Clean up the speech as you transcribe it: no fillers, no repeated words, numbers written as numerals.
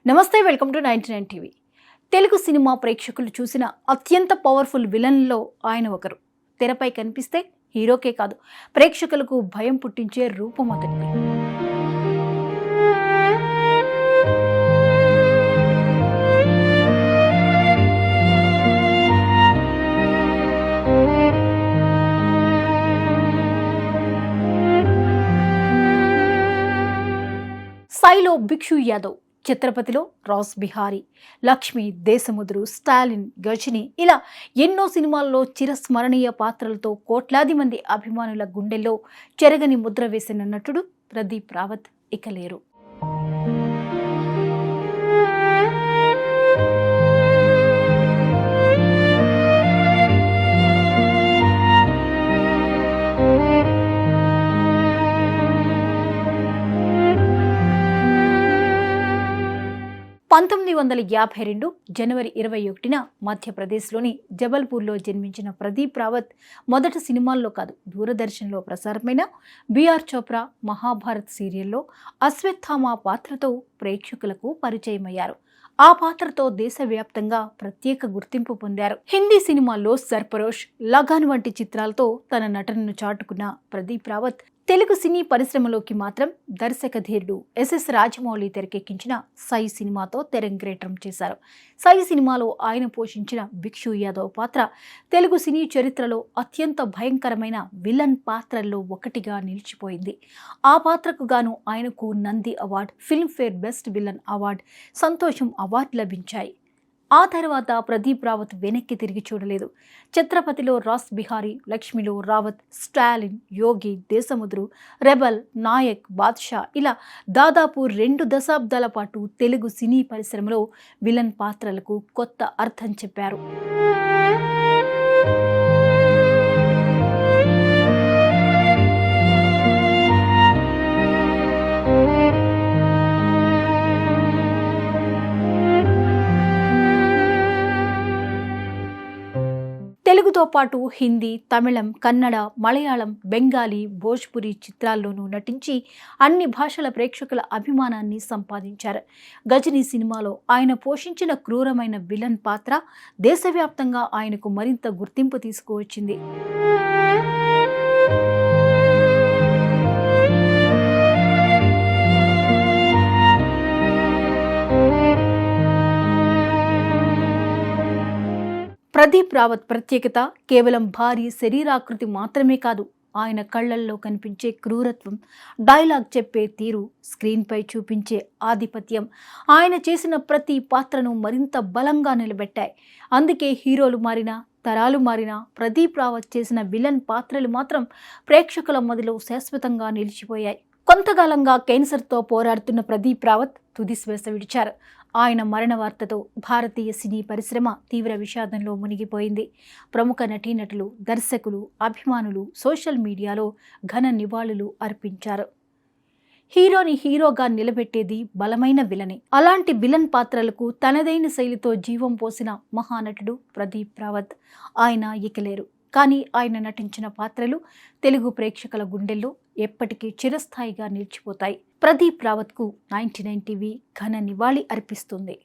నమస్తే, welcome to 99 TV. Telugu cinema ప్రేక్షకులు చూసిన అత్యంత పవర్ఫుల్ విలన్లో ఆయన ఒకరు. తెరపై కనిపిస్తే హీరోకే కాదు, ప్రేక్షకులకు భయం పుట్టించే రూపం అతనిది. సైలో భిక్షు యాదవ్, ఛత్రపతిలో రాస్ బిహారీ, లక్ష్మి, దేశముద్రు, స్టాలిన్, గజని ఇలా ఎన్నో సినిమాల్లో చిరస్మరణీయ పాత్రలతో కోట్లాది మంది అభిమానుల గుండెల్లో చెరగని ముద్ర వేసిన నటుడు ప్రదీప్ రావత్ ఇక లేరు. జనవరి 21 మధ్యప్రదేశ్లోని జబల్పూర్లో జన్మించిన ప్రదీప్ రావత్ మొదటి సినిమాల్లో కాదు, దూరదర్శన్లో ప్రసారమైన బిఆర్ చోప్రా మహాభారత్ సీరియల్లో అశ్వత్థామ పాత్రతో ప్రేక్షకులకు పరిచయమయ్యారు. ఆ పాత్రతో దేశవ్యాప్తంగా ప్రత్యేక గుర్తింపు పొందారు. హిందీ సినిమాల్లో సర్పరోష్, లగాన్ వంటి చిత్రాలతో తన నటనను చాటుకున్న ప్రదీప్ రావత్ తెలుగు సినీ పరిశ్రమలోకి మాత్రం దర్శక ధీరుడు ఎస్ఎస్ రాజమౌళి తెరకెక్కించిన సై సినిమాతో తెరంగేట్రం చేశారు. సై సినిమాలో ఆయన పోషించిన భిక్షు యాదవ్ పాత్ర తెలుగు సినీ చరిత్రలో అత్యంత భయంకరమైన విలన్ పాత్రల్లో ఒకటిగా నిలిచిపోయింది. ఆ పాత్రకు గాను ఆయనకు Nandi award, Filmfare best villain award, సంతోషం అవార్డు లభించాయి. ఆ తర్వాత ప్రదీప్ రావత్ వెనక్కి తిరిగి చూడలేదు. ఛత్రపతిలో రాస్ బిహారీ, లక్ష్మిలో రావత్, స్టాలిన్, యోగి, దేశముద్రు, రెబల్, నాయక్, బాద్షా ఇలా దాదాపు 2 దశాబ్దాల పాటు తెలుగు సినీ పరిశ్రమలో విలన్ పాత్రలకు కొత్త అర్థం చెప్పారు. తెలుగుతో పాటు హిందీ, తమిళం, కన్నడ, మలయాళం, బెంగాలీ, భోజ్పురి చిత్రాల్లోనూ నటించి అన్ని భాషల ప్రేక్షకుల అభిమానాన్ని సంపాదించారు. గజనీ సినిమాలో ఆయన పోషించిన క్రూరమైన విలన్ పాత్ర దేశవ్యాప్తంగా ఆయనకు మరింత గుర్తింపు తీసుకువచ్చింది. ప్రదీప్ రావత్ ప్రత్యేకత కేవలం భారీ శరీరాకృతి మాత్రమే కాదు, ఆయన కళ్లల్లో కనిపించే క్రూరత్వం, డైలాగ్ చెప్పే తీరు, స్క్రీన్పై చూపించే ఆధిపత్యం ఆయన చేసిన ప్రతి పాత్రను మరింత బలంగా నిలబెట్టాయి. అందుకే హీరోలు మారినా, తరాలు మారినా ప్రదీప్ రావత్ చేసిన విలన్ పాత్రలు మాత్రం ప్రేక్షకుల మదిలో శాశ్వతంగా నిలిచిపోయాయి. కొంతకాలంగా క్యాన్సర్తో పోరాడుతున్న ప్రదీప్ రావత్ తుది శ్వాస విడిచారు. ఆయన మరణ వార్తతో భారతీయ సినీ పరిశ్రమ తీవ్ర విషాదంలో మునిగిపోయింది. ప్రముఖ నటీనటులు, దర్శకులు, అభిమానులు సోషల్ మీడియాలో ఘన నివాళులు అర్పించారు. హీరోని హీరోగా నిలబెట్టేది బలమైన విలనే. అలాంటి విలన్ పాత్రలకు తనదైన శైలితో జీవం పోసిన మహానటుడు ప్రదీప్ రావత్. ఆయన ఇక లేరు, కానీ ఆయన నటించిన పాత్రలు తెలుగు ప్రేక్షకుల గుండెల్లో ఎప్పటికీ చిరస్థాయిగా నిలిచిపోతాయి. ప్రదీప్ రావత్కు 99 టీవీ ఘన నివాళి అర్పిస్తుంది.